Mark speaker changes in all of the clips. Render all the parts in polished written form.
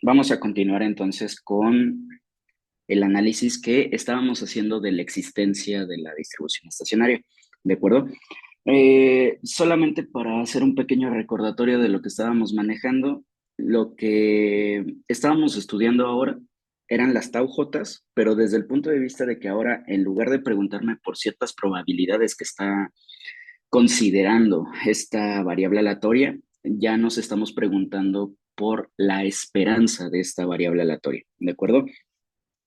Speaker 1: Vamos a continuar entonces con el análisis que estábamos haciendo de la existencia de la distribución estacionaria, ¿de acuerdo? Solamente para hacer un pequeño recordatorio de lo que estábamos manejando, lo que estábamos estudiando ahora eran las tau jotas, pero desde el punto de vista de que ahora, en lugar de preguntarme por ciertas probabilidades que está considerando esta variable aleatoria, ya nos estamos preguntando por la esperanza de esta variable aleatoria, ¿de acuerdo?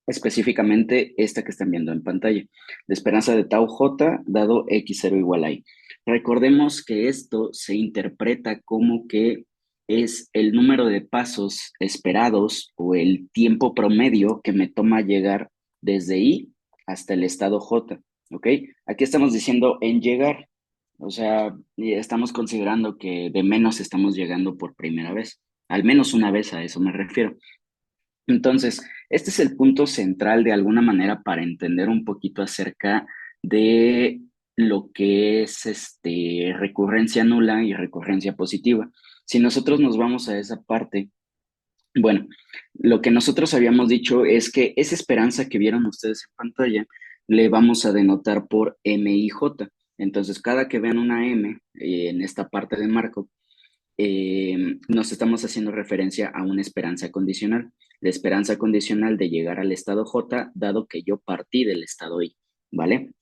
Speaker 1: Específicamente esta que están viendo en pantalla, la esperanza de tau j dado x0 igual a y. Recordemos que esto se interpreta como que es el número de pasos esperados o el tiempo promedio que me toma llegar desde y hasta el estado j, ¿ok? Aquí estamos diciendo en llegar, o sea, estamos considerando que de menos estamos llegando por primera vez, al menos una vez, a eso me refiero. Entonces, este es el punto central de alguna manera para entender un poquito acerca de lo que es recurrencia nula y recurrencia positiva. Si nosotros nos vamos a esa parte, bueno, lo que nosotros habíamos dicho es que esa esperanza que vieron ustedes en pantalla le vamos a denotar por MIJ. Entonces, cada que vean una M en esta parte de marco, nos estamos haciendo referencia a una esperanza condicional. La esperanza condicional de llegar al estado J, dado que yo partí del estado I, ¿vale?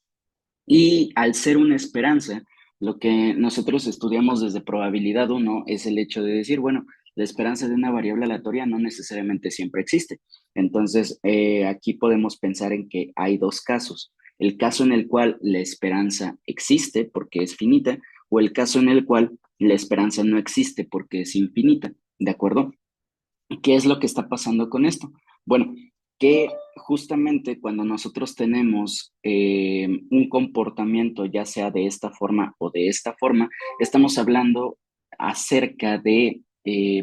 Speaker 1: Y al ser una esperanza, lo que nosotros estudiamos desde probabilidad uno es el hecho de decir, bueno, la esperanza de una variable aleatoria no necesariamente siempre existe. Entonces, aquí podemos pensar en que hay dos casos. El caso en el cual la esperanza existe porque es finita, o el caso en el cual la esperanza no existe porque es infinita, ¿de acuerdo? ¿Qué es lo que está pasando con esto? Bueno, que justamente cuando nosotros tenemos un comportamiento, ya sea de esta forma o de esta forma, estamos hablando acerca de,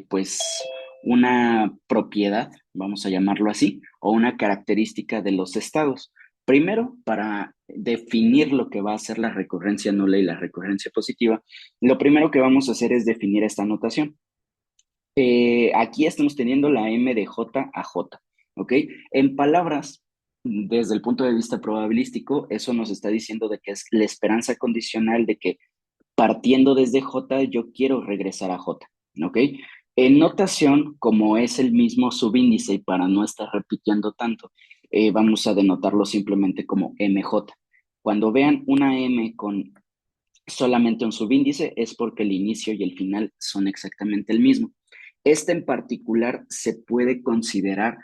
Speaker 1: pues, una propiedad, vamos a llamarlo así, o una característica de los estados. Primero, para definir lo que va a ser la recurrencia nula y la recurrencia positiva, lo primero que vamos a hacer es definir esta notación. Aquí estamos teniendo la M de J a J, ¿ok? En palabras, desde el punto de vista probabilístico, eso nos está diciendo de que es la esperanza condicional de que partiendo desde J yo quiero regresar a J, ¿ok? En notación, como es el mismo subíndice y para no estar repitiendo tanto, vamos a denotarlo simplemente como MJ. Cuando vean una M con solamente un subíndice es porque el inicio y el final son exactamente el mismo. Este en particular se puede considerar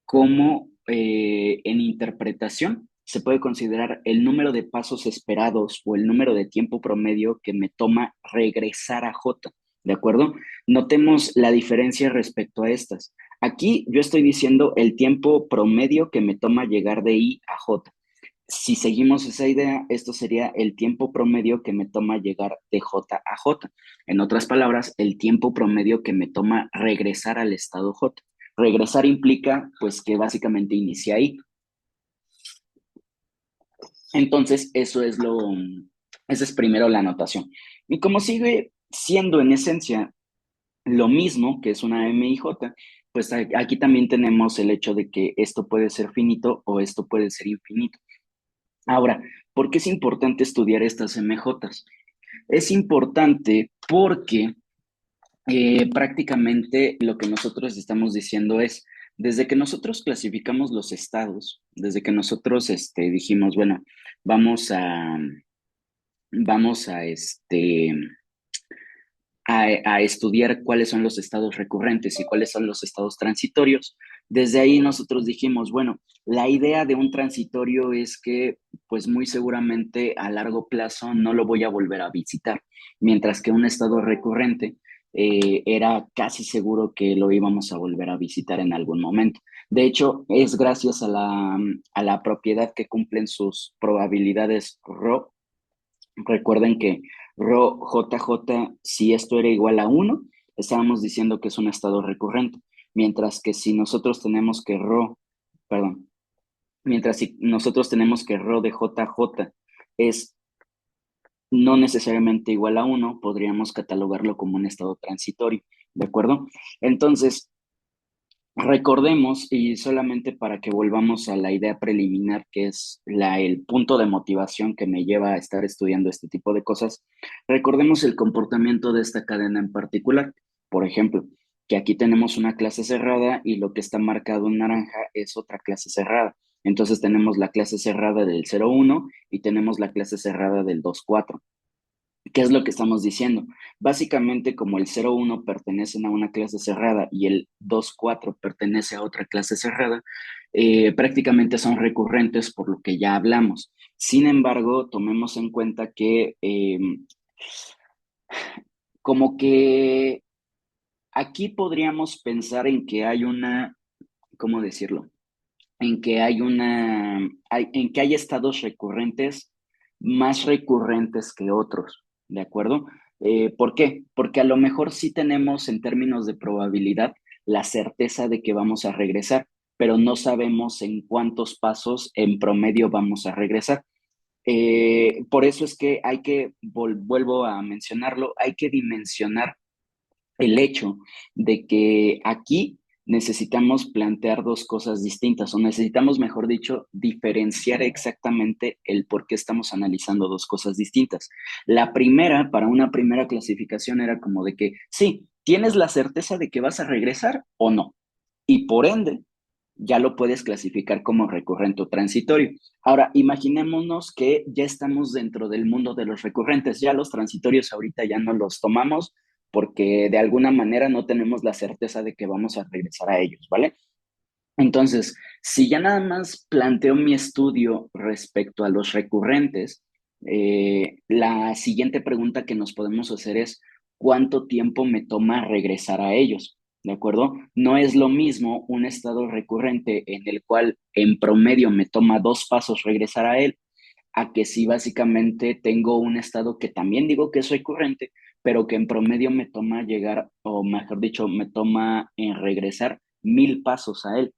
Speaker 1: como en interpretación, se puede considerar el número de pasos esperados o el número de tiempo promedio que me toma regresar a J, ¿de acuerdo? Notemos la diferencia respecto a estas. Aquí yo estoy diciendo el tiempo promedio que me toma llegar de I a J. Si seguimos esa idea, esto sería el tiempo promedio que me toma llegar de J a J. En otras palabras, el tiempo promedio que me toma regresar al estado J. Regresar implica, pues, que básicamente inicia ahí. Entonces, esa es primero la anotación. Y como sigue siendo en esencia lo mismo, que es una MIJ, pues aquí también tenemos el hecho de que esto puede ser finito o esto puede ser infinito. Ahora, ¿por qué es importante estudiar estas MJs? Es importante porque prácticamente lo que nosotros estamos diciendo es, desde que nosotros clasificamos los estados, desde que nosotros dijimos, bueno, vamos a, vamos a estudiar cuáles son los estados recurrentes y cuáles son los estados transitorios. Desde ahí nosotros dijimos, bueno, la idea de un transitorio es que pues muy seguramente a largo plazo no lo voy a volver a visitar, mientras que un estado recurrente era casi seguro que lo íbamos a volver a visitar en algún momento. De hecho, es gracias a la propiedad que cumplen sus probabilidades ρ. Recuerden que rho JJ, si esto era igual a uno, estábamos diciendo que es un estado recurrente, mientras que si nosotros tenemos que perdón, mientras si nosotros tenemos que rho de JJ es no necesariamente igual a uno, podríamos catalogarlo como un estado transitorio, ¿de acuerdo? Entonces, Recordemos, y solamente para que volvamos a la idea preliminar, que es el punto de motivación que me lleva a estar estudiando este tipo de cosas, recordemos el comportamiento de esta cadena en particular. Por ejemplo, que aquí tenemos una clase cerrada y lo que está marcado en naranja es otra clase cerrada. Entonces tenemos la clase cerrada del 0,1 y tenemos la clase cerrada del 2,4. ¿Qué es lo que estamos diciendo? Básicamente, como el 0,1 pertenecen a una clase cerrada y el 2,4 pertenece a otra clase cerrada, prácticamente son recurrentes por lo que ya hablamos. Sin embargo, tomemos en cuenta que como que aquí podríamos pensar en que hay una, ¿cómo decirlo? En que en que hay estados recurrentes más recurrentes que otros, ¿de acuerdo? ¿Por qué? Porque a lo mejor sí tenemos en términos de probabilidad la certeza de que vamos a regresar, pero no sabemos en cuántos pasos en promedio vamos a regresar. Por eso es que vuelvo a mencionarlo, hay que dimensionar el hecho de que aquí necesitamos plantear dos cosas distintas, o necesitamos, mejor dicho, diferenciar exactamente el por qué estamos analizando dos cosas distintas. La primera, para una primera clasificación, era como de que, sí, tienes la certeza de que vas a regresar o no, y por ende, ya lo puedes clasificar como recurrente o transitorio. Ahora, imaginémonos que ya estamos dentro del mundo de los recurrentes, ya los transitorios ahorita ya no los tomamos porque de alguna manera no tenemos la certeza de que vamos a regresar a ellos, ¿vale? Entonces, si ya nada más planteo mi estudio respecto a los recurrentes, la siguiente pregunta que nos podemos hacer es, ¿cuánto tiempo me toma regresar a ellos? ¿De acuerdo? No es lo mismo un estado recurrente en el cual en promedio me toma 2 pasos regresar a él, a que si básicamente tengo un estado que también digo que es recurrente, pero que en promedio me toma llegar, o mejor dicho, me toma en regresar 1,000 pasos a él.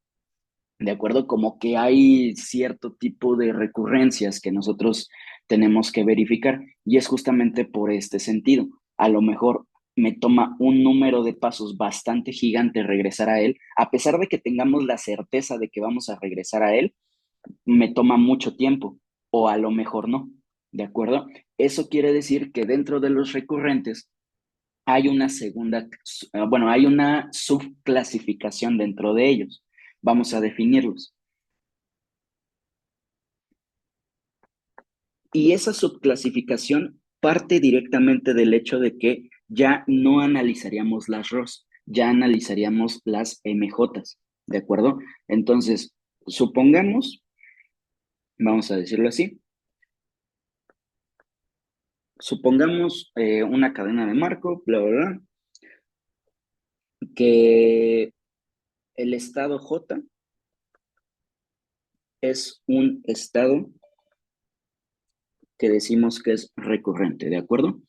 Speaker 1: ¿De acuerdo? Como que hay cierto tipo de recurrencias que nosotros tenemos que verificar y es justamente por este sentido. A lo mejor me toma un número de pasos bastante gigante regresar a él, a pesar de que tengamos la certeza de que vamos a regresar a él, me toma mucho tiempo o a lo mejor no. ¿De acuerdo? Eso quiere decir que dentro de los recurrentes hay una bueno, hay una subclasificación dentro de ellos. Vamos a definirlos. Y esa subclasificación parte directamente del hecho de que ya no analizaríamos las ROS, ya analizaríamos las MJs, ¿de acuerdo? Entonces, supongamos, vamos a decirlo así, supongamos una cadena de marco, bla, bla, bla, que el estado J es un estado que decimos que es recurrente, ¿de acuerdo?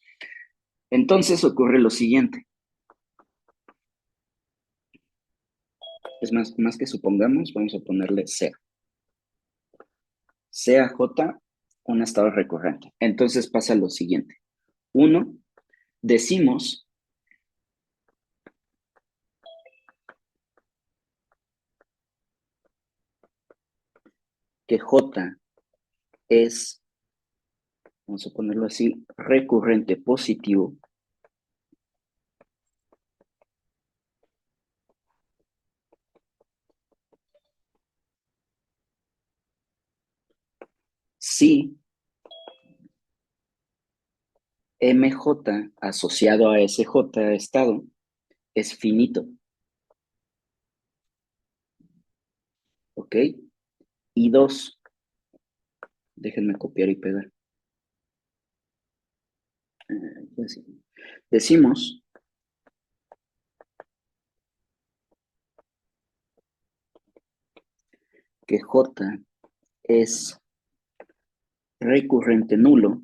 Speaker 1: Entonces ocurre lo siguiente. Es más que supongamos, vamos a ponerle sea. Sea J un estado recurrente. Entonces pasa lo siguiente. Uno, decimos que J es, vamos a ponerlo así, recurrente positivo si MJ asociado a SJ estado es finito, ¿ok? Y dos, déjenme copiar y pegar. Decimos que J es recurrente nulo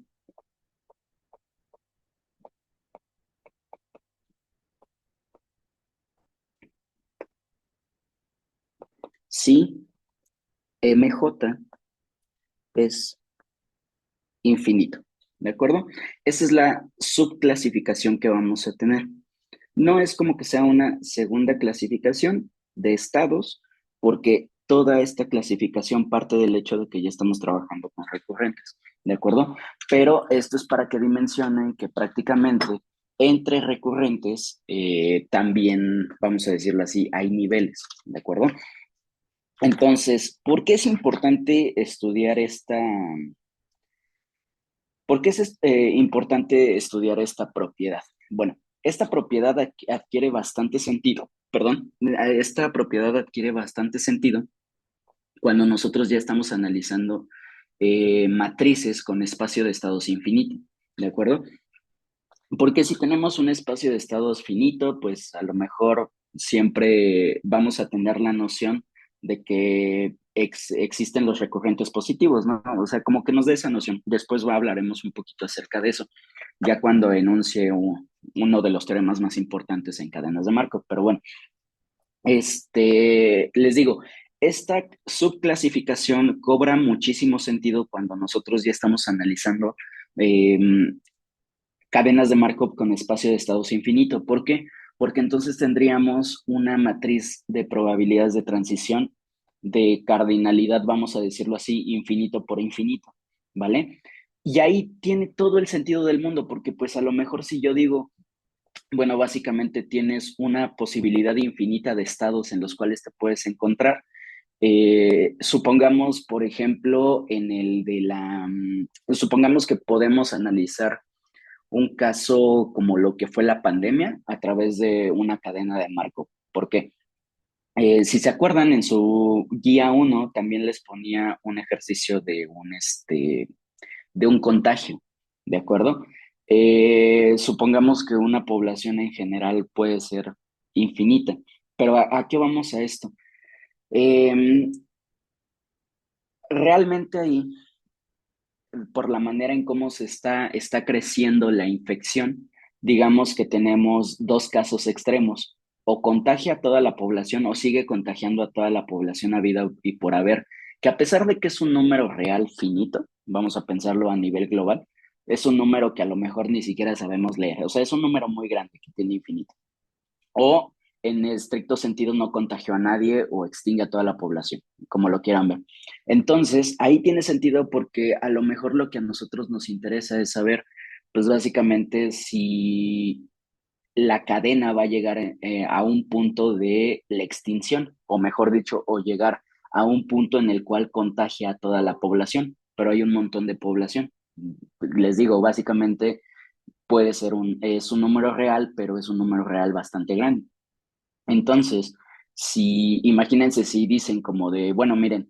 Speaker 1: si MJ es infinito, ¿de acuerdo? Esa es la subclasificación que vamos a tener. No es como que sea una segunda clasificación, de estados, porque toda esta clasificación parte del hecho de que ya estamos trabajando con recurrentes, ¿de acuerdo? Pero esto es para que dimensionen que prácticamente entre recurrentes también, vamos a decirlo así, hay niveles, ¿de acuerdo? Entonces, ¿por qué es importante estudiar por qué es importante estudiar esta propiedad? Bueno, esta propiedad adquiere bastante sentido, perdón, esta propiedad adquiere bastante sentido cuando nosotros ya estamos analizando matrices con espacio de estados infinito, ¿de acuerdo? Porque si tenemos un espacio de estados finito, pues a lo mejor siempre vamos a tener la noción de que existen los recurrentes positivos, ¿no? O sea, como que nos dé esa noción. Después hablaremos un poquito acerca de eso, ya cuando enuncie uno de los teoremas más importantes en cadenas de Markov. Pero bueno, les digo, esta subclasificación cobra muchísimo sentido cuando nosotros ya estamos analizando eh, cadenas de Markov con espacio de estados infinito. ¿Por qué? Porque entonces tendríamos una matriz de probabilidades de transición de cardinalidad, vamos a decirlo así, infinito por infinito, ¿vale? Y ahí tiene todo el sentido del mundo, porque pues a lo mejor si yo digo, bueno, básicamente tienes una posibilidad infinita de estados en los cuales te puedes encontrar. Supongamos, por ejemplo, supongamos que podemos analizar un caso como lo que fue la pandemia a través de una cadena de Markov. ¿Por qué? Si se acuerdan, en su guía uno también les ponía un ejercicio de un contagio, ¿de acuerdo? Supongamos que una población en general puede ser infinita, pero ¿a qué vamos a esto? Eh, Realmente ahí, por la manera en cómo está creciendo la infección, digamos que tenemos dos casos extremos: o contagia a toda la población o sigue contagiando a toda la población a vida y por haber, que a pesar de que es un número real finito, vamos a pensarlo a nivel global, es un número que a lo mejor ni siquiera sabemos leer, o sea, es un número muy grande que tiene infinito. O en estricto sentido no contagió a nadie o extingue a toda la población, como lo quieran ver. Entonces, ahí tiene sentido porque a lo mejor lo que a nosotros nos interesa es saber, pues básicamente si la cadena va a llegar a un punto de la extinción, o mejor dicho, o llegar a un punto en el cual contagia a toda la población, pero hay un montón de población. Les digo, básicamente puede ser es un número real, pero es un número real bastante grande. Entonces, si imagínense si dicen como de, bueno, miren,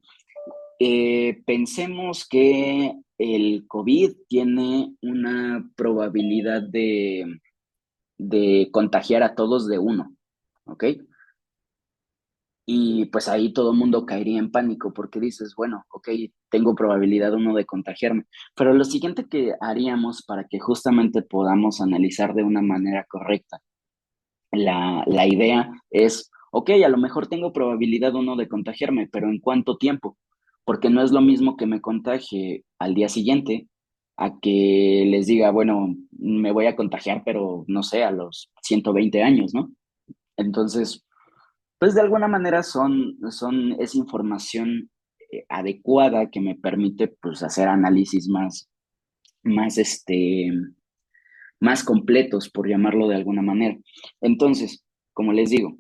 Speaker 1: pensemos que el COVID tiene una probabilidad de contagiar a todos de uno, ¿ok? Y pues ahí todo el mundo caería en pánico porque dices, bueno, ok, tengo probabilidad uno de contagiarme. Pero lo siguiente que haríamos para que justamente podamos analizar de una manera correcta la idea es, ok, a lo mejor tengo probabilidad uno de contagiarme, pero ¿en cuánto tiempo? Porque no es lo mismo que me contagie al día siguiente a que les diga, bueno, me voy a contagiar, pero no sé, a los 120 años, ¿no? Entonces, pues de alguna manera es información adecuada que me permite pues hacer análisis más, más completos, por llamarlo de alguna manera. Entonces, como les digo,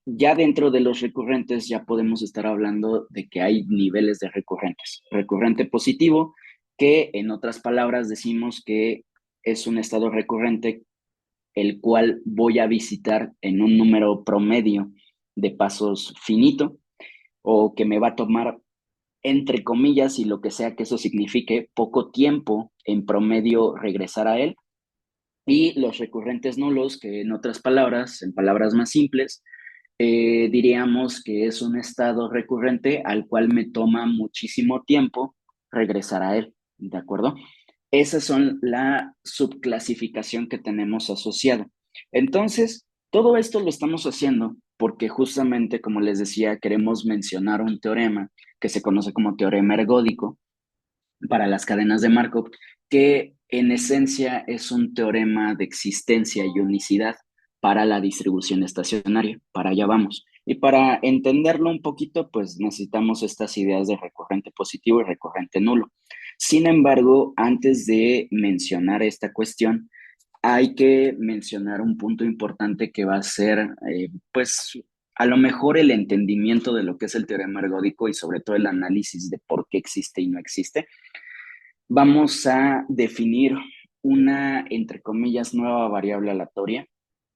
Speaker 1: ya dentro de los recurrentes ya podemos estar hablando de que hay niveles de recurrentes. Recurrente positivo, que en otras palabras decimos que es un estado recurrente el cual voy a visitar en un número promedio de pasos finito, o que me va a tomar, entre comillas, y lo que sea que eso signifique, poco tiempo en promedio regresar a él. Y los recurrentes nulos, que en otras palabras, en palabras más simples, diríamos que es un estado recurrente al cual me toma muchísimo tiempo regresar a él, ¿de acuerdo? Esas son la subclasificación que tenemos asociada. Entonces, todo esto lo estamos haciendo porque justamente, como les decía, queremos mencionar un teorema que se conoce como teorema ergódico para las cadenas de Markov, que en esencia es un teorema de existencia y unicidad para la distribución estacionaria. Para allá vamos. Y para entenderlo un poquito, pues necesitamos estas ideas de recurrente positivo y recurrente nulo. Sin embargo, antes de mencionar esta cuestión, hay que mencionar un punto importante que va a ser, pues, a lo mejor el entendimiento de lo que es el teorema ergódico y sobre todo el análisis de por qué existe y no existe. Vamos a definir una, entre comillas, nueva variable aleatoria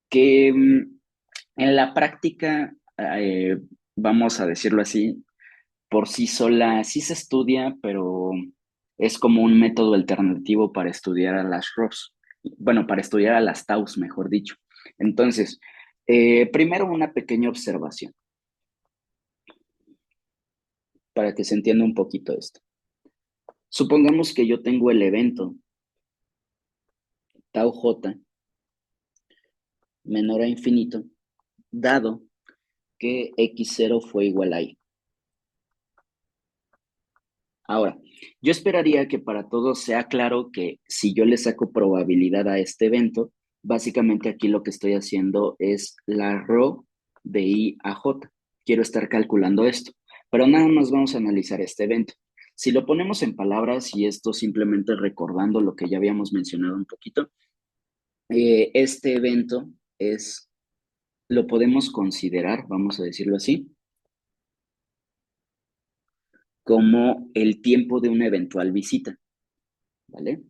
Speaker 1: que en la práctica, vamos a decirlo así, por sí sola sí se estudia, pero es como un método alternativo para estudiar a las ROS. Bueno, para estudiar a las TAUs, mejor dicho. Entonces, primero una pequeña observación para que se entienda un poquito esto. Supongamos que yo tengo el evento tau j menor a infinito, dado que x0 fue igual a y. Ahora, yo esperaría que para todos sea claro que si yo le saco probabilidad a este evento, básicamente aquí lo que estoy haciendo es la rho de I a J. Quiero estar calculando esto, pero nada más vamos a analizar este evento. Si lo ponemos en palabras y esto simplemente recordando lo que ya habíamos mencionado un poquito, este evento es, lo podemos considerar, vamos a decirlo así, como el tiempo de una eventual visita, ¿vale?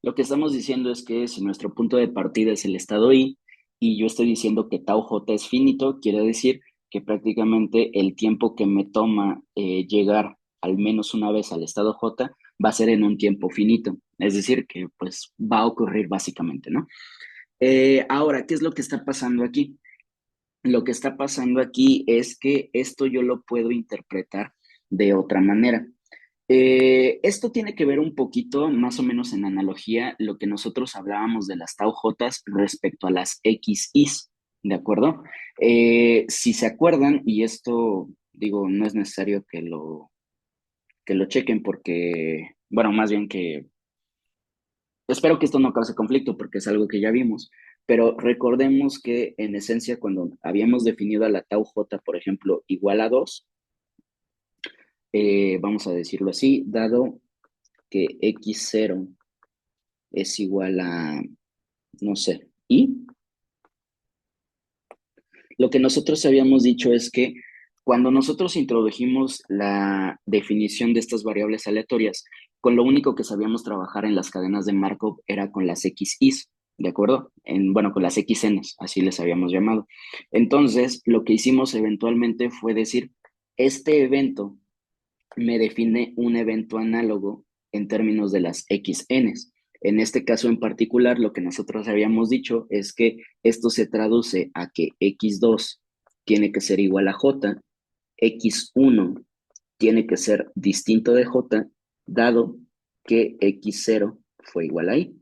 Speaker 1: Lo que estamos diciendo es que si nuestro punto de partida es el estado I y yo estoy diciendo que tau j es finito, quiere decir que prácticamente el tiempo que me toma llegar al menos una vez al estado j va a ser en un tiempo finito. Es decir, que pues va a ocurrir básicamente, ¿no? Ahora, ¿qué es lo que está pasando aquí? Lo que está pasando aquí es que esto yo lo puedo interpretar de otra manera. Esto tiene que ver un poquito, más o menos en analogía, lo que nosotros hablábamos de las tau jotas respecto a las xis, ¿de acuerdo? Si se acuerdan, y esto digo, no es necesario que lo chequen porque, bueno, más bien que espero que esto no cause conflicto porque es algo que ya vimos, pero recordemos que en esencia cuando habíamos definido a la tau j, por ejemplo, igual a 2, vamos a decirlo así, dado que x0 es igual a, no sé, y lo que nosotros habíamos dicho es que cuando nosotros introdujimos la definición de estas variables aleatorias, con lo único que sabíamos trabajar en las cadenas de Markov era con las xis, ¿de acuerdo? Bueno, con las xn's, así les habíamos llamado. Entonces, lo que hicimos eventualmente fue decir, este evento me define un evento análogo en términos de las xn's. En este caso en particular, lo que nosotros habíamos dicho es que esto se traduce a que x2 tiene que ser igual a j, x1 tiene que ser distinto de j, dado que x0 fue igual a y.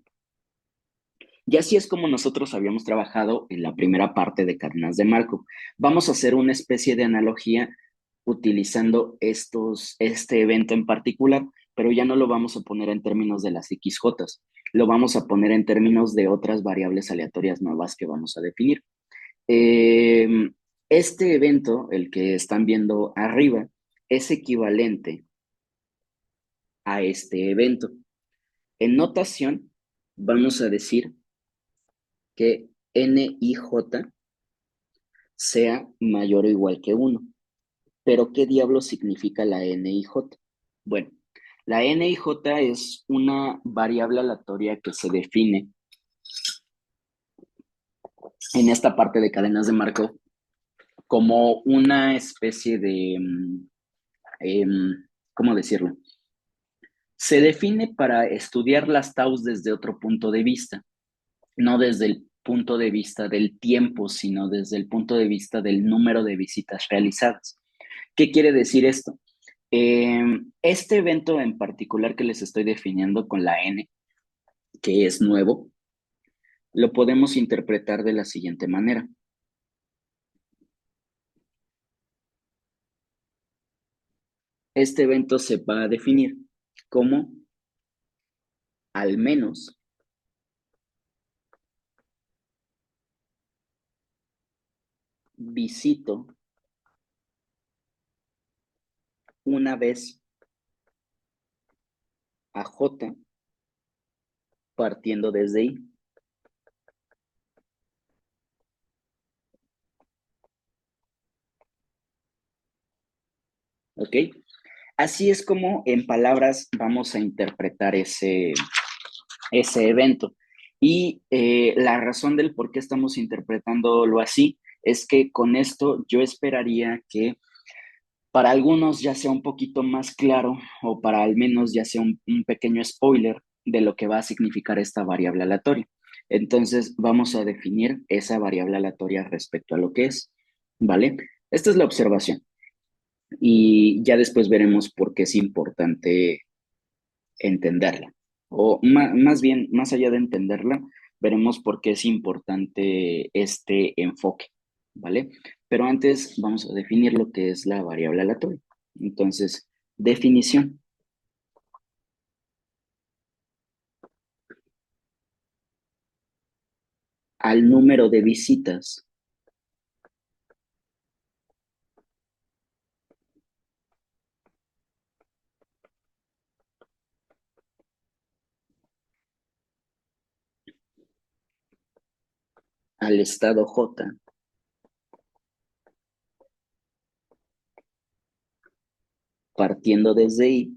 Speaker 1: Y así es como nosotros habíamos trabajado en la primera parte de cadenas de Markov. Vamos a hacer una especie de analogía utilizando este evento en particular, pero ya no lo vamos a poner en términos de las XJ, lo vamos a poner en términos de otras variables aleatorias nuevas que vamos a definir. Este evento, el que están viendo arriba, es equivalente a este evento. En notación, vamos a decir que NIJ sea mayor o igual que 1. Pero, ¿qué diablo significa la NIJ? Bueno, la NIJ es una variable aleatoria que se define en esta parte de cadenas de Markov como una especie de, ¿cómo decirlo? Se define para estudiar las taus desde otro punto de vista, no desde punto de vista del tiempo, sino desde el punto de vista del número de visitas realizadas. ¿Qué quiere decir esto? Este evento en particular que les estoy definiendo con la N, que es nuevo, lo podemos interpretar de la siguiente manera. Este evento se va a definir como al menos visito una vez a J partiendo desde I. ¿Ok? Así es como en palabras vamos a interpretar ese evento. Y la razón del por qué estamos interpretándolo así es que con esto yo esperaría que para algunos ya sea un poquito más claro o para al menos ya sea un pequeño spoiler de lo que va a significar esta variable aleatoria. Entonces vamos a definir esa variable aleatoria respecto a lo que es, ¿vale? Esta es la observación y ya después veremos por qué es importante entenderla. O más bien, más allá de entenderla, veremos por qué es importante este enfoque, ¿vale? Pero antes vamos a definir lo que es la variable aleatoria. Entonces, definición. Al número de visitas al estado J partiendo desde I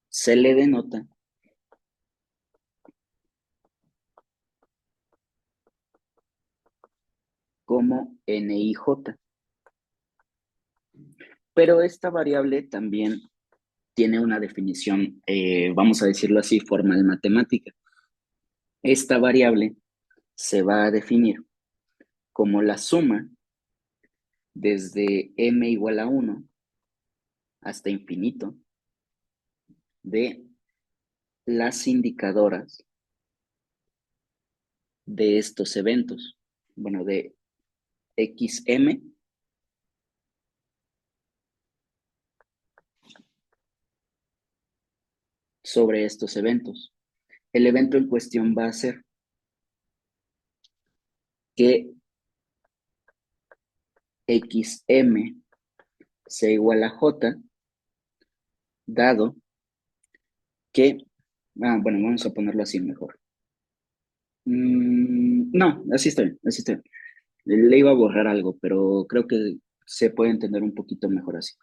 Speaker 1: se le denota como NIJ. Pero esta variable también tiene una definición, vamos a decirlo así, formal matemática. Esta variable se va a definir como la suma desde m igual a 1 hasta infinito de las indicadoras de estos eventos. Bueno, de xm sobre estos eventos. El evento en cuestión va a ser que xm sea igual a j, dado que, bueno, vamos a ponerlo así mejor. No, así está bien, así está bien. Le iba a borrar algo, pero creo que se puede entender un poquito mejor así.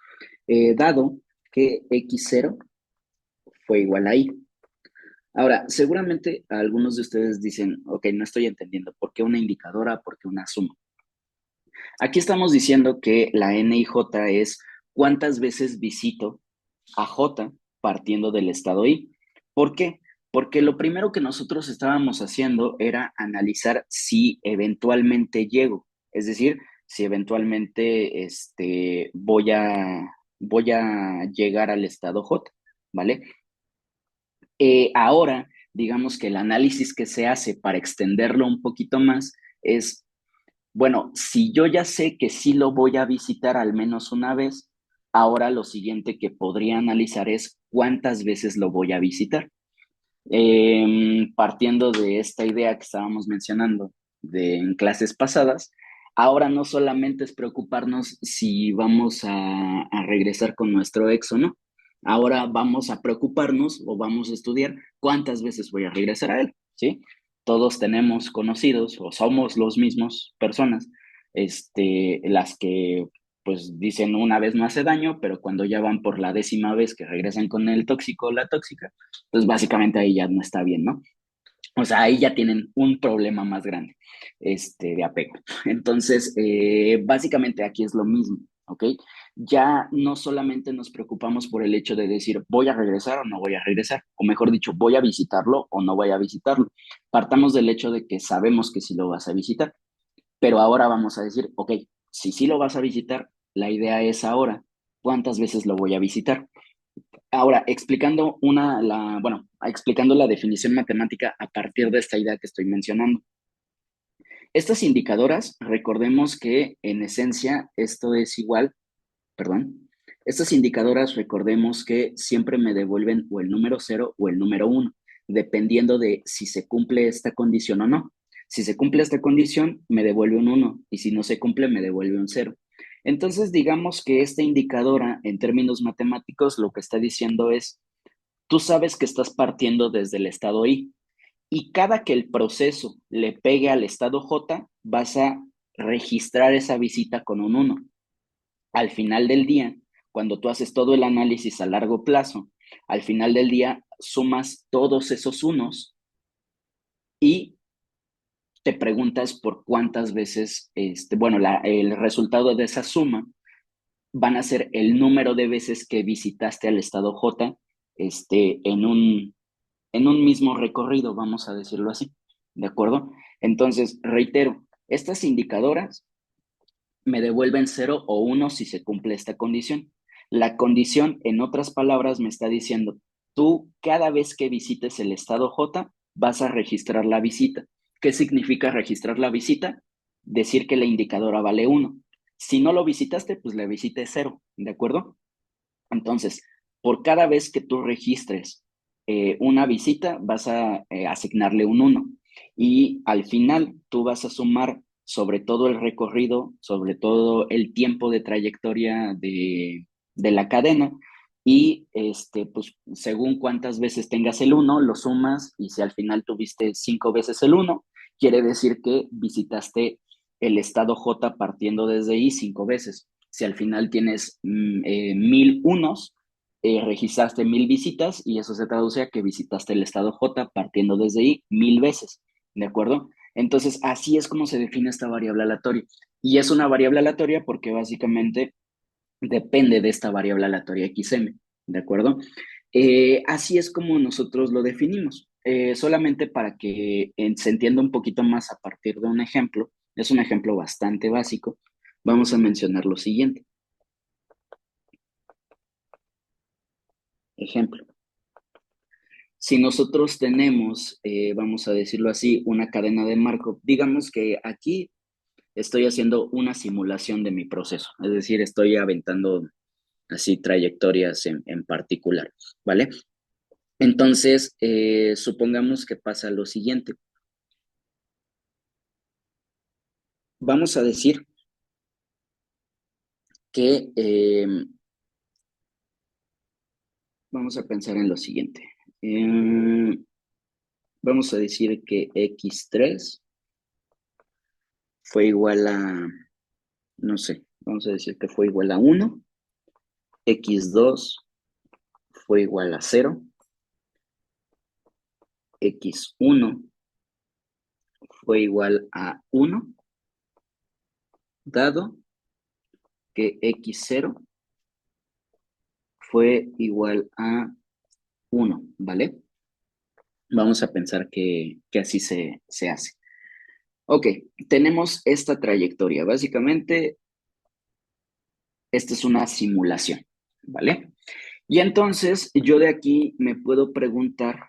Speaker 1: Dado que x0 fue igual a y. Ahora, seguramente algunos de ustedes dicen, ok, no estoy entendiendo, ¿por qué una indicadora? ¿Por qué una suma? Aquí estamos diciendo que la N y J es cuántas veces visito a J partiendo del estado I. ¿Por qué? Porque lo primero que nosotros estábamos haciendo era analizar si eventualmente llego, es decir, si eventualmente voy a llegar al estado J, ¿vale? Ahora, digamos que el análisis que se hace para extenderlo un poquito más es, bueno, si yo ya sé que sí lo voy a visitar al menos una vez, ahora lo siguiente que podría analizar es cuántas veces lo voy a visitar. Partiendo de esta idea que estábamos mencionando en clases pasadas, ahora no solamente es preocuparnos si vamos a regresar con nuestro ex o no, ahora vamos a preocuparnos o vamos a estudiar cuántas veces voy a regresar a él, ¿sí? Todos tenemos conocidos o somos los mismos personas, las que pues dicen una vez no hace daño, pero cuando ya van por la 10ª vez que regresan con el tóxico o la tóxica, pues básicamente ahí ya no está bien, ¿no? O sea, ahí ya tienen un problema más grande, de apego. Entonces, básicamente aquí es lo mismo, ¿ok? Ya no solamente nos preocupamos por el hecho de decir, voy a regresar o no voy a regresar, o mejor dicho, voy a visitarlo o no voy a visitarlo. Partamos del hecho de que sabemos que sí lo vas a visitar, pero ahora vamos a decir, ok, si sí lo vas a visitar, la idea es ahora, ¿cuántas veces lo voy a visitar? Ahora, bueno, explicando la definición matemática a partir de esta idea que estoy mencionando. Estas indicadoras, recordemos que en esencia esto es igual, perdón, estas indicadoras recordemos que siempre me devuelven o el número 0 o el número 1, dependiendo de si se cumple esta condición o no. Si se cumple esta condición, me devuelve un 1 y si no se cumple, me devuelve un 0. Entonces, digamos que esta indicadora, en términos matemáticos, lo que está diciendo es, tú sabes que estás partiendo desde el estado I y cada que el proceso le pegue al estado J, vas a registrar esa visita con un 1. Al final del día, cuando tú haces todo el análisis a largo plazo, al final del día sumas todos esos unos y te preguntas por cuántas veces, bueno, el resultado de esa suma van a ser el número de veces que visitaste al estado J este, en un, en un mismo recorrido, vamos a decirlo así, ¿de acuerdo? Entonces, reitero, estas indicadoras me devuelven 0 o 1 si se cumple esta condición. La condición, en otras palabras, me está diciendo, tú cada vez que visites el estado J, vas a registrar la visita. ¿Qué significa registrar la visita? Decir que la indicadora vale 1. Si no lo visitaste, pues la visita es 0, ¿de acuerdo? Entonces, por cada vez que tú registres una visita, vas a asignarle un 1. Y al final, tú vas a sumar sobre todo el recorrido, sobre todo el tiempo de trayectoria de la cadena. Y pues según cuántas veces tengas el 1, lo sumas. Y si al final tuviste 5 veces el 1, quiere decir que visitaste el estado J partiendo desde ahí 5 veces. Si al final tienes 1000 unos, registraste 1000 visitas y eso se traduce a que visitaste el estado J partiendo desde ahí 1000 veces, ¿de acuerdo? Entonces, así es como se define esta variable aleatoria. Y es una variable aleatoria porque básicamente depende de esta variable aleatoria XM, ¿de acuerdo? Así es como nosotros lo definimos. Solamente para que se entienda un poquito más a partir de un ejemplo, es un ejemplo bastante básico, vamos a mencionar lo siguiente. Ejemplo, si nosotros tenemos, vamos a decirlo así, una cadena de Markov, digamos que aquí estoy haciendo una simulación de mi proceso, es decir, estoy aventando así trayectorias en particular, ¿vale? Entonces, supongamos que pasa lo siguiente. Vamos a decir que, vamos a pensar en lo siguiente. Vamos a decir que x3 fue igual a, no sé, vamos a decir que fue igual a 1, x2 fue igual a 0, x1 fue igual a 1, dado que x0 fue igual a 1, ¿vale? Vamos a pensar que así se hace. Ok, tenemos esta trayectoria. Básicamente, esta es una simulación, ¿vale? Y entonces yo de aquí me puedo preguntar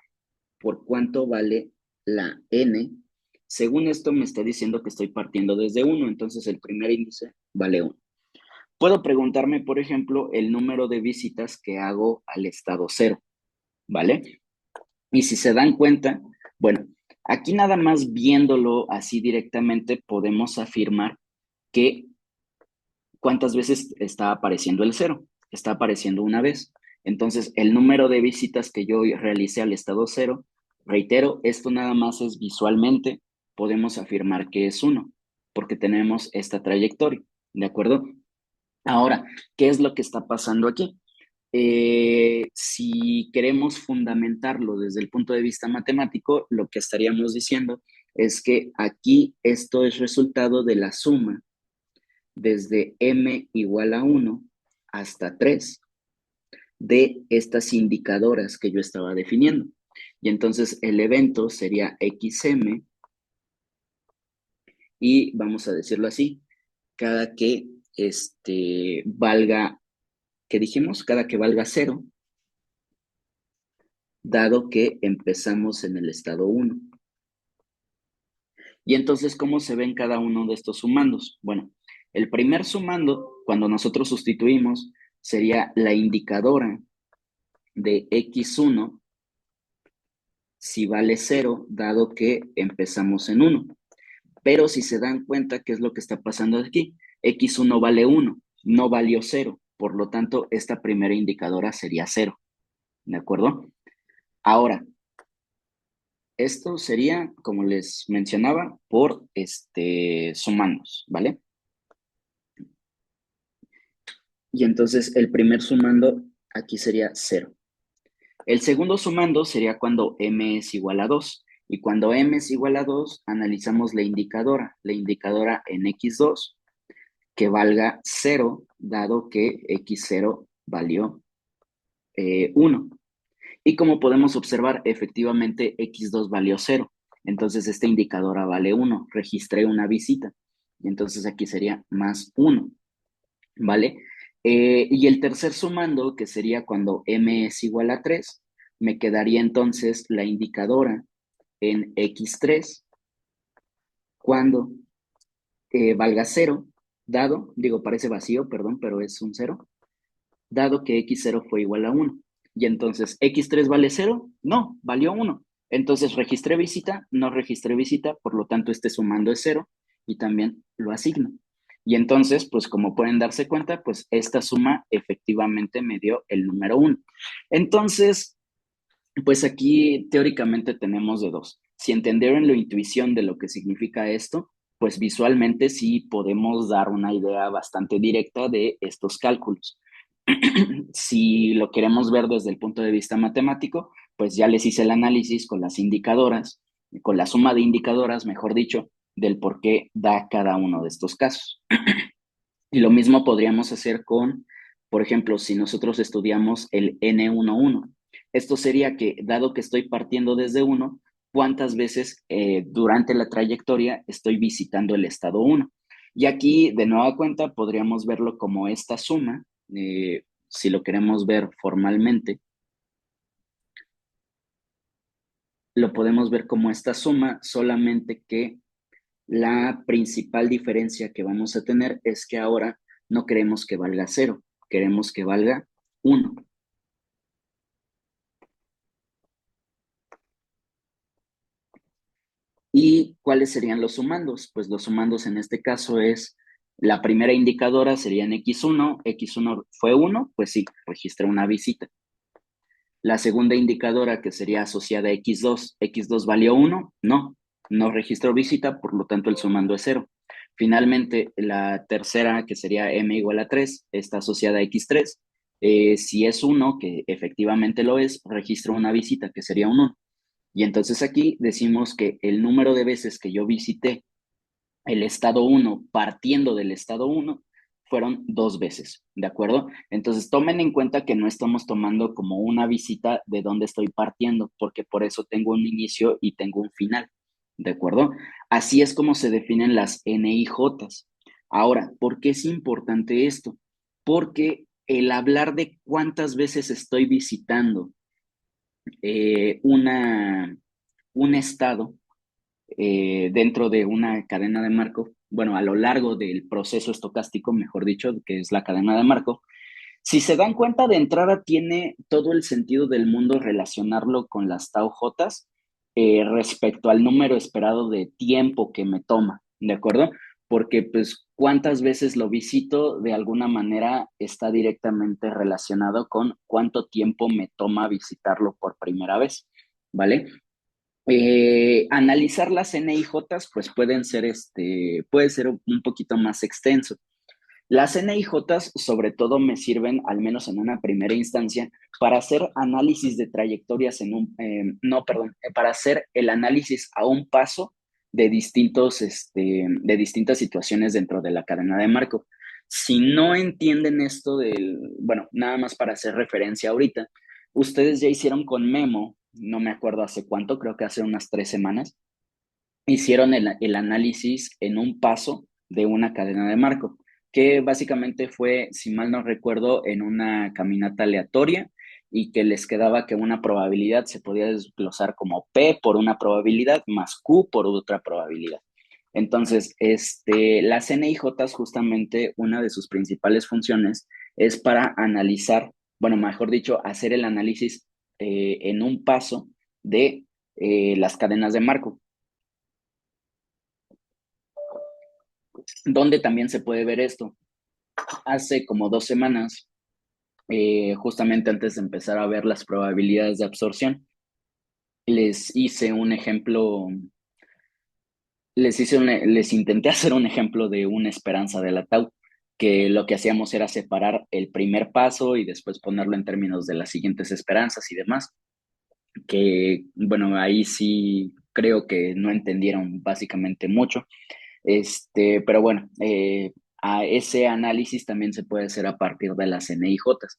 Speaker 1: por cuánto vale la n. Según esto me está diciendo que estoy partiendo desde 1, entonces el primer índice vale 1. Puedo preguntarme, por ejemplo, el número de visitas que hago al estado 0, ¿vale? Y si se dan cuenta, bueno, aquí nada más viéndolo así directamente podemos afirmar que cuántas veces está apareciendo el 0. Está apareciendo una vez. Entonces, el número de visitas que yo realicé al estado 0, reitero, esto nada más es visualmente, podemos afirmar que es 1, porque tenemos esta trayectoria, ¿de acuerdo? Ahora, ¿qué es lo que está pasando aquí? Si queremos fundamentarlo desde el punto de vista matemático, lo que estaríamos diciendo es que aquí esto es resultado de la suma desde m igual a 1 hasta 3 de estas indicadoras que yo estaba definiendo. Y entonces el evento sería xm y vamos a decirlo así, cada que valga, ¿qué dijimos? Cada que valga 0, dado que empezamos en el estado 1. Y entonces, ¿cómo se ven cada uno de estos sumandos? Bueno, el primer sumando, cuando nosotros sustituimos, sería la indicadora de x1 si vale 0, dado que empezamos en 1. Pero si se dan cuenta, ¿qué es lo que está pasando aquí? X1 vale 1, no valió 0. Por lo tanto, esta primera indicadora sería 0. ¿De acuerdo? Ahora, esto sería, como les mencionaba, por sumandos, ¿vale? Y entonces el primer sumando aquí sería 0. El segundo sumando sería cuando m es igual a 2. Y cuando m es igual a 2, analizamos la indicadora en x2, que valga 0, dado que x0 valió 1. Y como podemos observar, efectivamente x2 valió 0. Entonces esta indicadora vale 1. Registré una visita. Y entonces aquí sería más 1. ¿Vale? Y el tercer sumando, que sería cuando m es igual a 3, me quedaría entonces la indicadora en x3 cuando valga 0, dado, digo, parece vacío, perdón, pero es un 0, dado que x0 fue igual a 1. Y entonces, ¿x3 vale 0? No, valió 1. Entonces, ¿registré visita? No registré visita, por lo tanto, este sumando es 0 y también lo asigno. Y entonces, pues como pueden darse cuenta, pues esta suma efectivamente me dio el número 1. Entonces, pues aquí teóricamente tenemos de dos. Si entendieron la intuición de lo que significa esto, pues visualmente sí podemos dar una idea bastante directa de estos cálculos. Si lo queremos ver desde el punto de vista matemático, pues ya les hice el análisis con las indicadoras, con la suma de indicadoras, mejor dicho, del por qué da cada uno de estos casos. Y lo mismo podríamos hacer con, por ejemplo, si nosotros estudiamos el N11. Esto sería que, dado que estoy partiendo desde 1, ¿cuántas veces durante la trayectoria estoy visitando el estado 1? Y aquí, de nueva cuenta, podríamos verlo como esta suma, si lo queremos ver formalmente, lo podemos ver como esta suma, solamente que la principal diferencia que vamos a tener es que ahora no queremos que valga 0, queremos que valga 1. ¿Y cuáles serían los sumandos? Pues los sumandos en este caso es, la primera indicadora sería en x1, x1 fue 1, pues sí, registré una visita. La segunda indicadora que sería asociada a x2, x2 valió 1, no registró visita, por lo tanto el sumando es 0. Finalmente, la tercera, que sería m igual a 3, está asociada a x3. Si es 1, que efectivamente lo es, registro una visita, que sería un 1. Y entonces aquí decimos que el número de veces que yo visité el estado 1 partiendo del estado 1 fueron 2 veces, ¿de acuerdo? Entonces tomen en cuenta que no estamos tomando como una visita de dónde estoy partiendo, porque por eso tengo un inicio y tengo un final, ¿de acuerdo? Así es como se definen las NIJs. Ahora, ¿por qué es importante esto? Porque el hablar de cuántas veces estoy visitando un estado dentro de una cadena de Markov, bueno, a lo largo del proceso estocástico, mejor dicho, que es la cadena de Markov, si se dan cuenta de entrada, tiene todo el sentido del mundo relacionarlo con las tau j respecto al número esperado de tiempo que me toma, ¿de acuerdo? Porque pues cuántas veces lo visito de alguna manera está directamente relacionado con cuánto tiempo me toma visitarlo por primera vez, ¿vale? Analizar las NIJs, pues puede ser un poquito más extenso. Las NIJs sobre todo me sirven, al menos en una primera instancia, para hacer análisis de trayectorias no, perdón, para hacer el análisis a un paso de distintas situaciones dentro de la cadena de marco. Si no entienden esto bueno, nada más para hacer referencia ahorita, ustedes ya hicieron con Memo, no me acuerdo hace cuánto, creo que hace unas 3 semanas, hicieron el análisis en un paso de una cadena de marco, que básicamente fue, si mal no recuerdo, en una caminata aleatoria y que les quedaba que una probabilidad se podía desglosar como P por una probabilidad más Q por otra probabilidad. Entonces, las NIJs, justamente una de sus principales funciones es para analizar, bueno, mejor dicho, hacer el análisis en un paso de las cadenas de marco. ¿Dónde también se puede ver esto? Hace como 2 semanas, justamente antes de empezar a ver las probabilidades de absorción, les hice un ejemplo, les intenté hacer un ejemplo de una esperanza de la tau, que lo que hacíamos era separar el primer paso y después ponerlo en términos de las siguientes esperanzas y demás, que bueno, ahí sí creo que no entendieron básicamente mucho. Pero bueno, a ese análisis también se puede hacer a partir de las NIJs.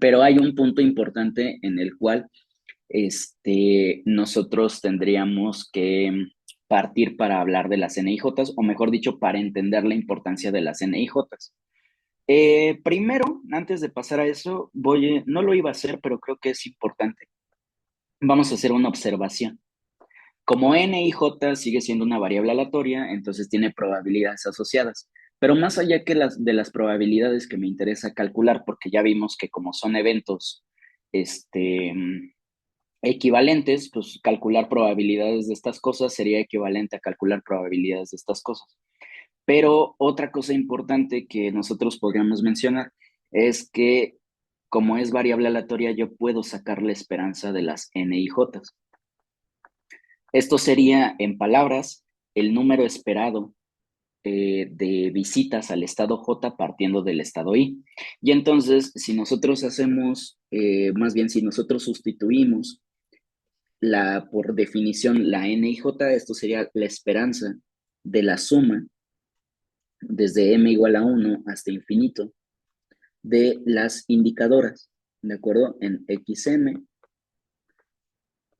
Speaker 1: Pero hay un punto importante en el cual nosotros tendríamos que partir para hablar de las NIJs, o mejor dicho, para entender la importancia de las NIJs. Primero, antes de pasar a eso, no lo iba a hacer, pero creo que es importante. Vamos a hacer una observación. Como N y J sigue siendo una variable aleatoria, entonces tiene probabilidades asociadas. Pero más allá de las probabilidades que me interesa calcular, porque ya vimos que como son eventos este, equivalentes, pues calcular probabilidades de estas cosas sería equivalente a calcular probabilidades de estas cosas. Pero otra cosa importante que nosotros podríamos mencionar es que como es variable aleatoria, yo puedo sacar la esperanza de las N y J. Esto sería, en palabras, el número esperado de visitas al estado J partiendo del estado I. Y entonces, si nosotros más bien si nosotros sustituimos por definición la N y J, esto sería la esperanza de la suma desde m igual a 1 hasta infinito de las indicadoras, ¿de acuerdo? En XM,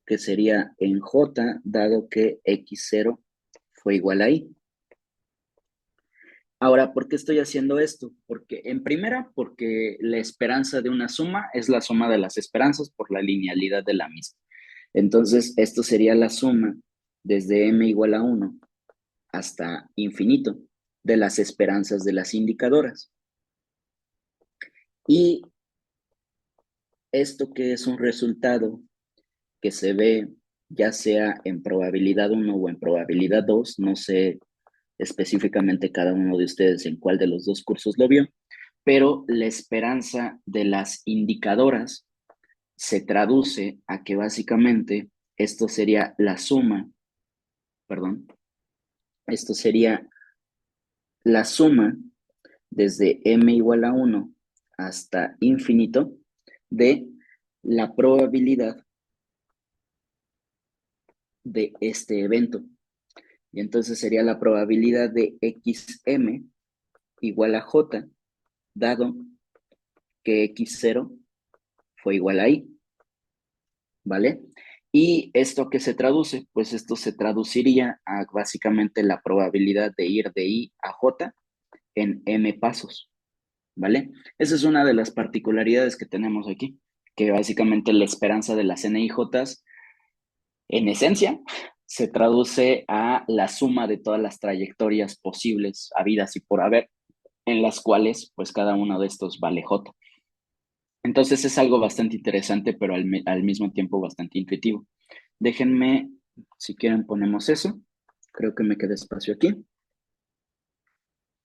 Speaker 1: que sería en J, dado que X0 fue igual a I. Ahora, ¿por qué estoy haciendo esto? Porque en primera, porque la esperanza de una suma es la suma de las esperanzas por la linealidad de la misma. Entonces, esto sería la suma desde m igual a 1 hasta infinito de las esperanzas de las indicadoras. Y esto que es un resultado que se ve ya sea en probabilidad 1 o en probabilidad 2, no sé específicamente cada uno de ustedes en cuál de los dos cursos lo vio, pero la esperanza de las indicadoras se traduce a que básicamente esto sería la suma, perdón, esto sería la suma desde m igual a 1 hasta infinito de la probabilidad de este evento. Y entonces sería la probabilidad de xm igual a j, dado que x0 fue igual a i, ¿vale? ¿Y esto qué se traduce? Pues esto se traduciría a básicamente la probabilidad de ir de i a j en m pasos, ¿vale? Esa es una de las particularidades que tenemos aquí, que básicamente la esperanza de las NIJs, en esencia, se traduce a la suma de todas las trayectorias posibles, habidas y por haber, en las cuales, pues cada uno de estos vale j. Entonces es algo bastante interesante, pero al mismo tiempo bastante intuitivo. Déjenme, si quieren, ponemos eso. Creo que me queda espacio aquí.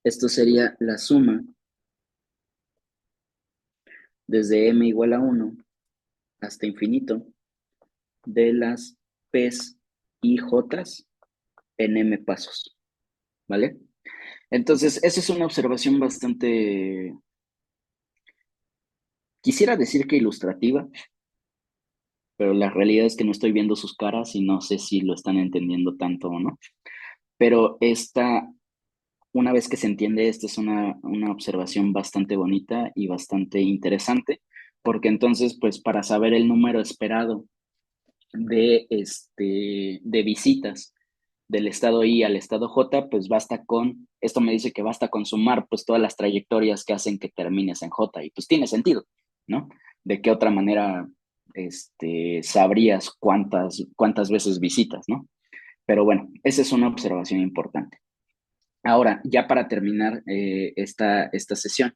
Speaker 1: Esto sería la suma desde m igual a 1 hasta infinito de las P's y J's en m pasos, ¿vale? Entonces, esa es una observación bastante, quisiera decir que ilustrativa, pero la realidad es que no estoy viendo sus caras y no sé si lo están entendiendo tanto o no. Pero una vez que se entiende, esta es una observación bastante bonita y bastante interesante, porque entonces, pues para saber el número esperado de visitas del estado I al estado J, pues esto me dice que basta con sumar pues todas las trayectorias que hacen que termines en J, y pues tiene sentido, ¿no? ¿De qué otra manera sabrías cuántas veces visitas, ¿no? Pero bueno, esa es una observación importante. Ahora, ya para terminar esta sesión,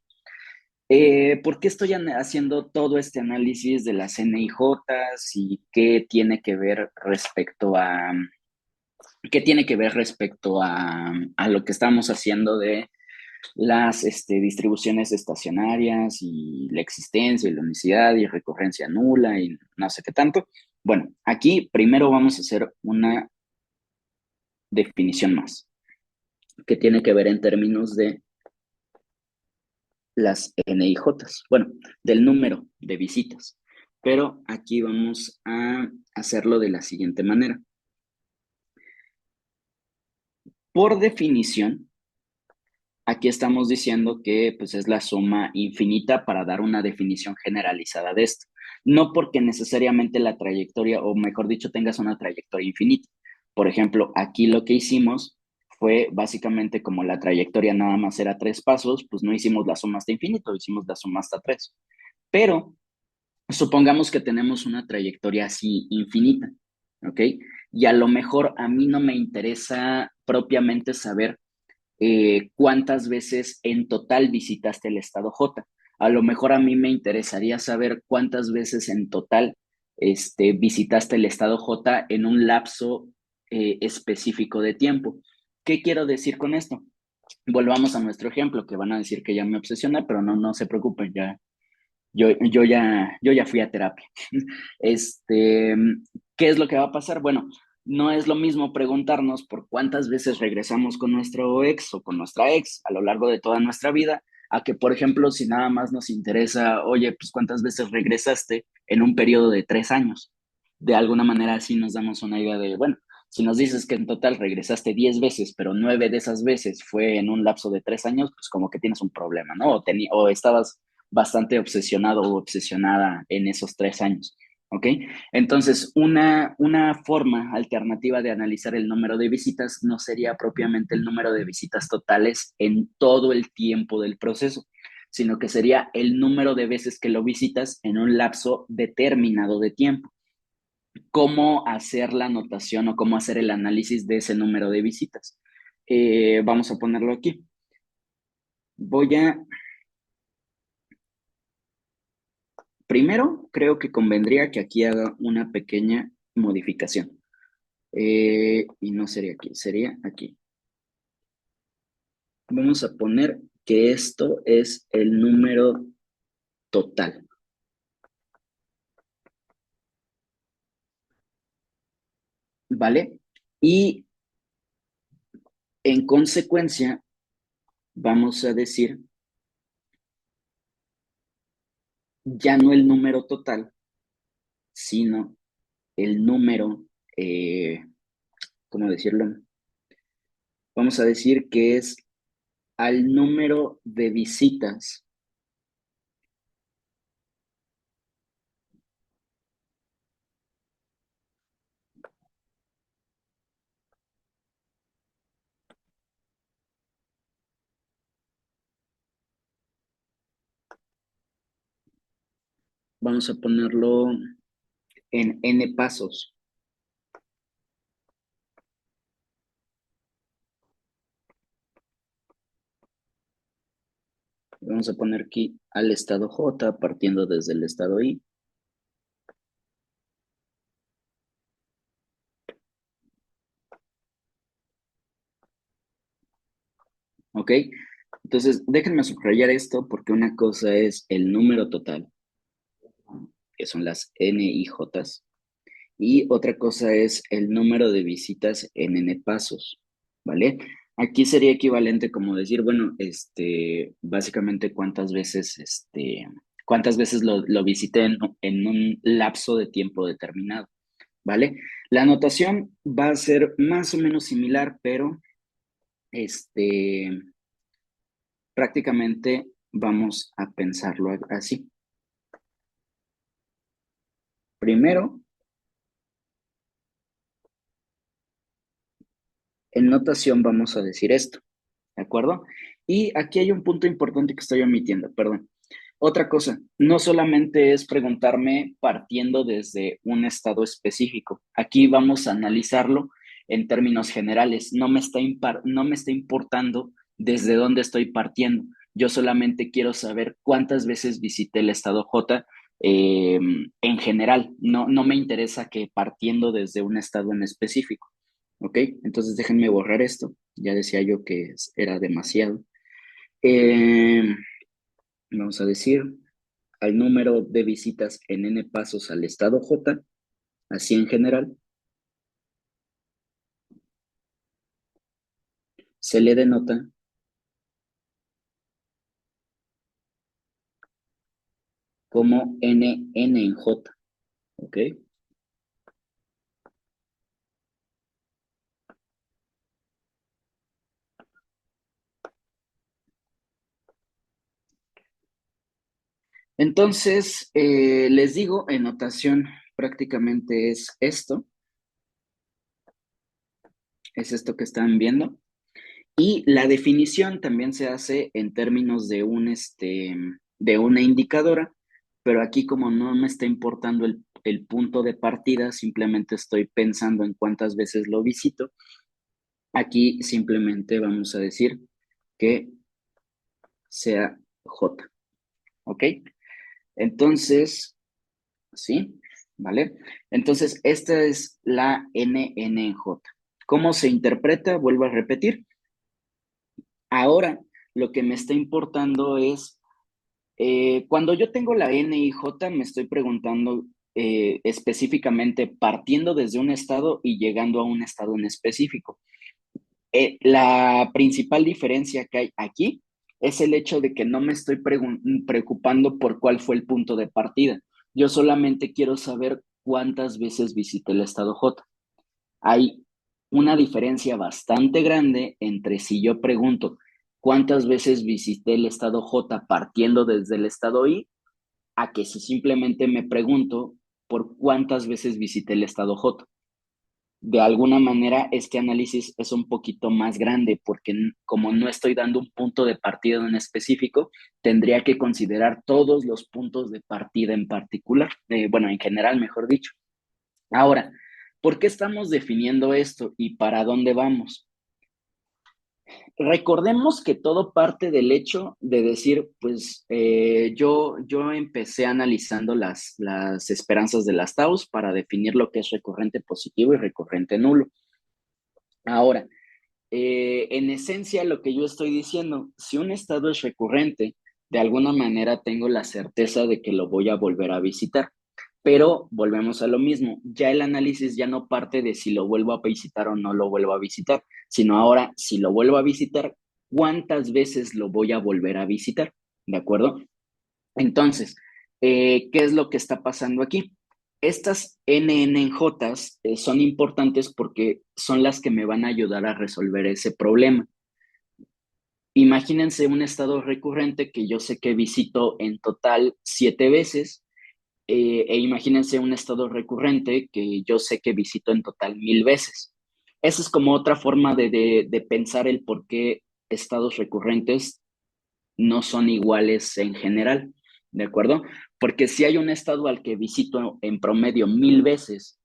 Speaker 1: ¿por qué estoy haciendo todo este análisis de las NIJs y qué tiene que ver respecto a lo que estamos haciendo de las distribuciones estacionarias y la existencia y la unicidad y recurrencia nula y no sé qué tanto? Bueno, aquí primero vamos a hacer una definición más, que tiene que ver en términos de las NIJs, bueno, del número de visitas. Pero aquí vamos a hacerlo de la siguiente manera. Por definición, aquí estamos diciendo que pues, es la suma infinita para dar una definición generalizada de esto. No porque necesariamente la trayectoria, o mejor dicho, tengas una trayectoria infinita. Por ejemplo, aquí lo que hicimos fue básicamente como la trayectoria nada más era 3 pasos, pues no hicimos la suma hasta infinito, hicimos la suma hasta 3. Pero supongamos que tenemos una trayectoria así infinita, ¿ok? Y a lo mejor a mí no me interesa propiamente saber cuántas veces en total visitaste el estado J. A lo mejor a mí me interesaría saber cuántas veces en total visitaste el estado J en un lapso específico de tiempo. ¿Qué quiero decir con esto? Volvamos a nuestro ejemplo, que van a decir que ya me obsesiona, pero no se preocupen, yo ya fui a terapia. Este, ¿Qué es lo que va a pasar? Bueno, no es lo mismo preguntarnos por cuántas veces regresamos con nuestro ex o con nuestra ex a lo largo de toda nuestra vida, a que, por ejemplo, si nada más nos interesa, oye, pues cuántas veces regresaste en un periodo de 3 años. De alguna manera así nos damos una idea de, bueno, si nos dices que en total regresaste 10 veces, pero 9 de esas veces fue en un lapso de 3 años, pues como que tienes un problema, ¿no? O estabas bastante obsesionado o obsesionada en esos 3 años, ¿ok? Entonces, una forma alternativa de analizar el número de visitas no sería propiamente el número de visitas totales en todo el tiempo del proceso, sino que sería el número de veces que lo visitas en un lapso determinado de tiempo. ¿Cómo hacer la anotación o cómo hacer el análisis de ese número de visitas? Vamos a ponerlo aquí. Primero, creo que convendría que aquí haga una pequeña modificación. Y no sería aquí, sería aquí. Vamos a poner que esto es el número total, ¿vale? Y en consecuencia, vamos a decir ya no el número total, sino el número, eh, ¿cómo decirlo? Vamos a decir que es al número de visitas. Vamos a ponerlo en n pasos. Vamos a poner aquí al estado J partiendo desde el estado I. ¿Ok? Entonces, déjenme subrayar esto porque una cosa es el número total, que son las NIJs, y otra cosa es el número de visitas en N pasos, ¿vale? Aquí sería equivalente como decir, bueno, básicamente cuántas veces lo visité en un lapso de tiempo determinado, ¿vale? La anotación va a ser más o menos similar, pero este, prácticamente vamos a pensarlo así. Primero, en notación vamos a decir esto, ¿de acuerdo? Y aquí hay un punto importante que estoy omitiendo, perdón. Otra cosa, no solamente es preguntarme partiendo desde un estado específico. Aquí vamos a analizarlo en términos generales. No me está importando desde dónde estoy partiendo. Yo solamente quiero saber cuántas veces visité el estado J en general. No me interesa que partiendo desde un estado en específico. ¿Ok? Entonces déjenme borrar esto. Ya decía yo que era demasiado. Eh, Vamos a decir al número de visitas en n pasos al estado J, así en general, se le denota como NN en J, ¿ok? Entonces, les digo, en notación prácticamente es esto que están viendo, y la definición también se hace en términos de una indicadora, pero aquí como no me está importando el punto de partida, simplemente estoy pensando en cuántas veces lo visito. Aquí simplemente vamos a decir que sea J, ¿ok? Entonces, ¿sí? ¿Vale? Entonces, esta es la NN en J. ¿Cómo se interpreta? Vuelvo a repetir. Ahora, lo que me está importando es, cuando yo tengo la N y J, me estoy preguntando específicamente partiendo desde un estado y llegando a un estado en específico. La principal diferencia que hay aquí es el hecho de que no me estoy preocupando por cuál fue el punto de partida. Yo solamente quiero saber cuántas veces visité el estado J. Hay una diferencia bastante grande entre si yo pregunto cuántas veces visité el estado J partiendo desde el estado I, a que si simplemente me pregunto por cuántas veces visité el estado J. De alguna manera este análisis es un poquito más grande porque como no estoy dando un punto de partida en específico, tendría que considerar todos los puntos de partida en particular, bueno, en general, mejor dicho. Ahora, ¿por qué estamos definiendo esto y para dónde vamos? Recordemos que todo parte del hecho de decir, pues yo empecé analizando las esperanzas de las taus para definir lo que es recurrente positivo y recurrente nulo. Ahora, en esencia, lo que yo estoy diciendo, si un estado es recurrente, de alguna manera tengo la certeza de que lo voy a volver a visitar. Pero volvemos a lo mismo, ya el análisis ya no parte de si lo vuelvo a visitar o no lo vuelvo a visitar, sino ahora si lo vuelvo a visitar, ¿cuántas veces lo voy a volver a visitar? ¿De acuerdo? Entonces, ¿qué es lo que está pasando aquí? Estas NNJs son importantes porque son las que me van a ayudar a resolver ese problema. Imagínense un estado recurrente que yo sé que visito en total 7 veces, e imagínense un estado recurrente que yo sé que visito en total 1000 veces. Esa es como otra forma de pensar el por qué estados recurrentes no son iguales en general, ¿de acuerdo? Porque si hay un estado al que visito en promedio 1000 veces,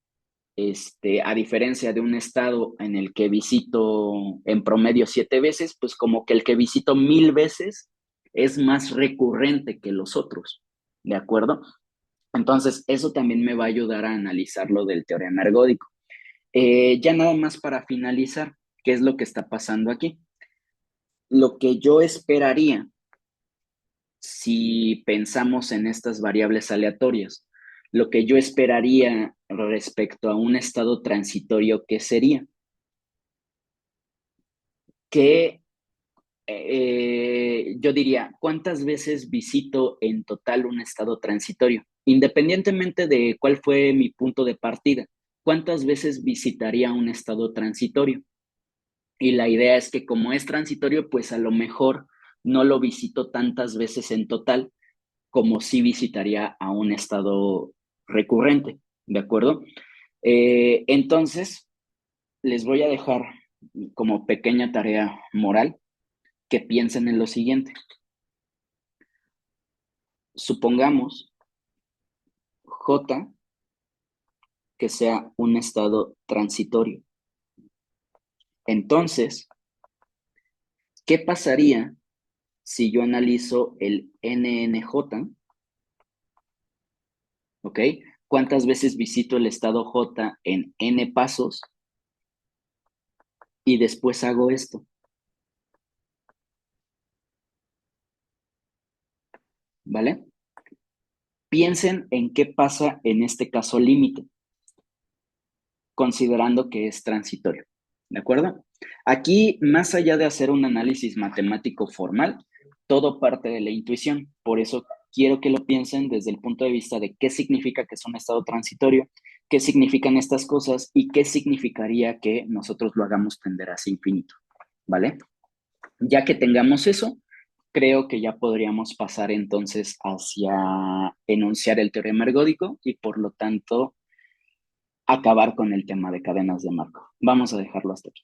Speaker 1: a diferencia de un estado en el que visito en promedio 7 veces, pues como que el que visito 1000 veces es más recurrente que los otros, ¿de acuerdo? Entonces, eso también me va a ayudar a analizar lo del teorema ergódico. Ya nada más para finalizar, ¿qué es lo que está pasando aquí? Lo que yo esperaría si pensamos en estas variables aleatorias, lo que yo esperaría respecto a un estado transitorio, ¿qué sería? que yo diría, ¿cuántas veces visito en total un estado transitorio? Independientemente de cuál fue mi punto de partida, ¿cuántas veces visitaría un estado transitorio? Y la idea es que como es transitorio, pues a lo mejor no lo visito tantas veces en total como si visitaría a un estado recurrente, ¿de acuerdo? Entonces, les voy a dejar como pequeña tarea moral que piensen en lo siguiente. Supongamos J que sea un estado transitorio. Entonces, ¿qué pasaría si yo analizo el NNJ? ¿Ok? ¿Cuántas veces visito el estado J en N pasos y después hago esto? ¿Vale? Piensen en qué pasa en este caso límite, considerando que es transitorio. ¿De acuerdo? Aquí, más allá de hacer un análisis matemático formal, todo parte de la intuición. Por eso quiero que lo piensen desde el punto de vista de qué significa que es un estado transitorio, qué significan estas cosas y qué significaría que nosotros lo hagamos tender hacia infinito. ¿Vale? Ya que tengamos eso, creo que ya podríamos pasar entonces hacia enunciar el teorema ergódico y por lo tanto acabar con el tema de cadenas de Markov. Vamos a dejarlo hasta aquí.